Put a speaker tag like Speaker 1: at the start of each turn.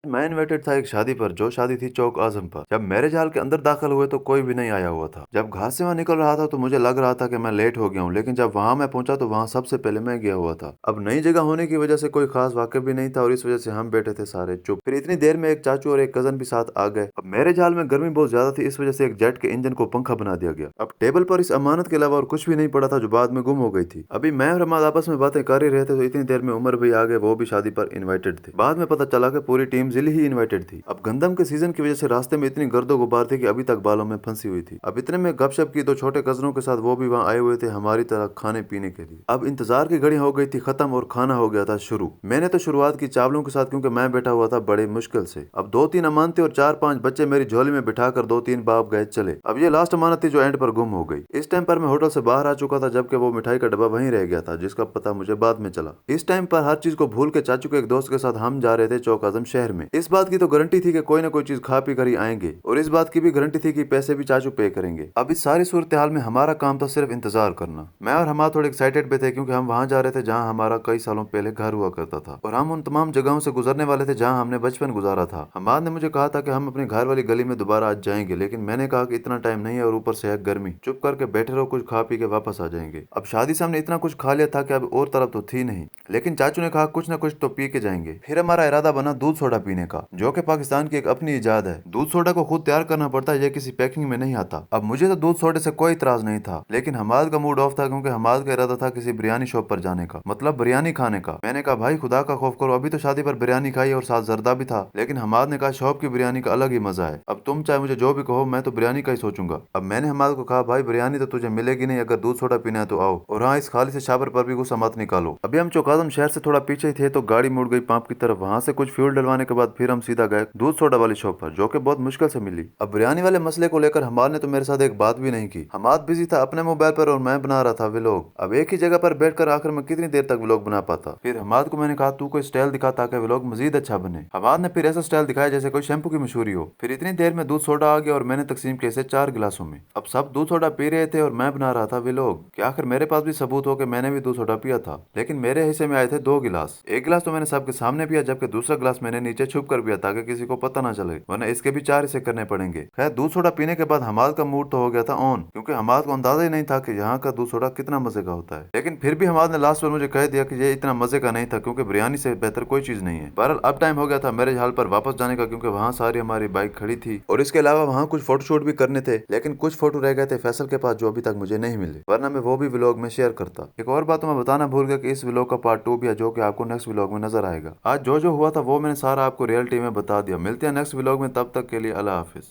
Speaker 1: मैं इनवाइटेड था एक शादी पर, जो शादी थी चौक आजम पर। जब मैरिज हॉल के अंदर दाखिल हुए तो कोई भी नहीं आया हुआ था। जब घाट से वहाँ निकल रहा था तो मुझे लग रहा था कि मैं लेट हो गया हूँ, लेकिन जब वहाँ मैं पहुंचा तो वहाँ सबसे पहले मैं गया हुआ था। अब नई जगह होने की वजह से कोई खास वाकिफ भी नहीं था और इस वजह से हम बैठे थे सारे चुप। फिर इतनी देर में एक चाचू और एक कजन भी साथ आ गए। अब मैरिज हॉल में गर्मी बहुत ज्यादा थी, इस वजह से एक जेट के इंजन को पंखा बना दिया गया। अब टेबल पर इस अमानत के अलावा और कुछ भी नहीं पड़ा था, जो बाद में गुम हो गई थी। अभी मैं और हमाद आपस में बातें कर ही रहे थे तो इतनी देर में उमर भी आ गए, वो भी शादी पर इन्वाइटेड थे। बाद में पता चला कि पूरी टीम जिली ही इन्वाइटेड थी। अब गंदम के सीजन की वजह से रास्ते में इतनी गर्दो गुबार थी कि अभी तक बालों में फंसी हुई थी। अब इतने में गपशप की, दो छोटे कजनों के साथ वो भी वहाँ आए हुए थे हमारी तरह खाने पीने के लिए। अब इंतजार की घड़ी हो गई थी खत्म और खाना हो गया था शुरू। मैंने तो शुरुआत की चावलों के साथ, क्योंकि मैं बैठा हुआ था बड़े मुश्किल से। अब दो तीन अमानतें और चार पांच बच्चे मेरी झोली में बिठाकर दो तीन बाप गए चले। अब ये लास्ट अमानत थी जो एंड पर गुम हो गई। इस टाइम पर मैं होटल से बाहर आ चुका था, जबकि वो मिठाई का डब्बा वहीं रह गया था, जिसका पता मुझे बाद में चला। इस टाइम पर हर चीज को भूल के चाचू के एक दोस्त के साथ हम जा रहे थे चौक आजम शहर में। इस बात की तो गारंटी थी कि कोई ना कोई चीज खा पी कर ही आएंगे, और इस बात की भी गारंटी थी कि पैसे भी चाचू पे करेंगे। अब इस सारी सूरत हाल में हमारा काम था सिर्फ इंतजार करना। मैं और हमारा थोड़े एक्साइटेड भी थे, क्योंकि हम वहां जा रहे थे जहां हमारा कई सालों पहले घर हुआ करता था, और हम उन तमाम जगहों से गुजरने वाले थे जहां हमने बचपन गुजारा था। हमाद ने मुझे कहा था कि हम अपने घर वाली गली में दोबारा आज जाएंगे, लेकिन मैंने कहा कि इतना टाइम नहीं है और ऊपर से है गर्मी, चुप करके बैठे रहो, कुछ खा पी के वापस आ जाएंगे। अब शादी से हमने इतना कुछ खा लिया था कि अब और तरफ तो थी नहीं, लेकिन चाचू ने कहा कुछ ना कुछ तो पी के जाएंगे। फिर हमारा इरादा बना दूध सोडा पीने का, जो कि पाकिस्तान की एक अपनी इजाद है। दूध सोडा को खुद तैयार करना पड़ता है, यह किसी पैकिंग में नहीं आता। अब मुझे तो दूध सोडे से कोई इतराज नहीं था, लेकिन हमाद का मूड ऑफ था, क्योंकि हमाद का इरादा था किसी बिरयानी शॉप पर जाने का, मतलब बिरयानी खाने का। मैंने कहा भाई खुदा का खौफ करो, अभी तो शादी पर बिरयानी खाई और साथ जर्दा भी था। लेकिन हमाद ने कहा शॉप की बिरयानी का अलग ही मजा है। अब तुम चाहे मुझे जो भी कहो, मैं तो बिरयानी का ही सोचूंगा। अब मैंने हमाद को कहा भाई बिरयानी तो तुझे मिलेगी नहीं, अगर दूध सोडा पीना है तो आओ, और हाँ इस खाली से छापर पर भी गुस्सा मत निकालो। अभी हम चौकादम शहर से थोड़ा पीछे ही थे तो गाड़ी मुड़ गई पंप की तरफ। वहां से कुछ फ्यूल डलवाने के बाद फिर हम सीधा गए दूध सोडा वाली शॉप पर, जो कि बहुत मुश्किल से मिली। अब बिरयानी वाले मसले को लेकर हमाद ने तो मेरे साथ एक बात भी नहीं की। हमाद बिजी था अपने मोबाइल पर और मैं बना रहा था व्लॉग। अब एक ही जगह पर बैठकर आखिर में कितनी देर तक व्लॉग बना पाता। फिर हमाद को मैंने कहा तू कोई स्टाइल दिखा ताकि व्लॉग मजीद अच्छा बने। हमाद ने फिर ऐसा स्टाइल दिखाया जैसे कोई शैम्पू की मशहूरी हो। फिर इतनी देर में दूध सोडा आ गया और मैंने तकसीम किया इसे 4 गिलासों में। अब सब दूध सोडा पी रहे थे और मैं बना रहा था व्लॉग कि आखिर मेरे पास भी सबूत हो कि मैंने भी दूध सोडा पिया था। लेकिन मेरे हिस्से में आए थे 2 गिलास। एक गिलास तो मैंने सबके सामने पिया, जबकि दूसरा गिलास मैंने नीचे छुप कर पिया ताकि किसी को पता ना चले, वरना इसके भी 4 हिस्से करने पड़ेंगे। खैर दूध सोडा पीने के बाद हमाद का मूड तो हो गया था ऑन, क्योंकि हमाद को अंदाजा ही नहीं था कि यहाँ का दूध सोडा कितना मजे का होता है। लेकिन फिर भी हमाद ने लास्ट पर मुझे कह दिया कि ये इतना मजे का नहीं था, क्योंकि बिरयानी से बेहतर कोई चीज नहीं है। बहरहाल अब टाइम हो गया था मैरिज हॉल पर वापस जाने का, क्योंकि वहाँ सारी हमारी बाइक खड़ी थी और इसके अलावा वहाँ कुछ फोटोशूट भी करने थे। लेकिन कुछ फोटो रह गए थे फैसल के पास जो अभी तक मुझे नहीं मिले, वरना मैं वो भी व्लॉग में शेयर करता। एक और बात तो मैं बताना भूल गया कि इस व्लॉग का पार्ट 2 भी है, जो कि आपको नेक्स्ट व्लॉग में नजर आएगा। आज जो जो हुआ था वो मैंने सारा आपको रियलिटी में बता दिया। मिलते हैं नेक्स्ट व्लॉग में, तब तक के लिए अल्लाह हाफिज।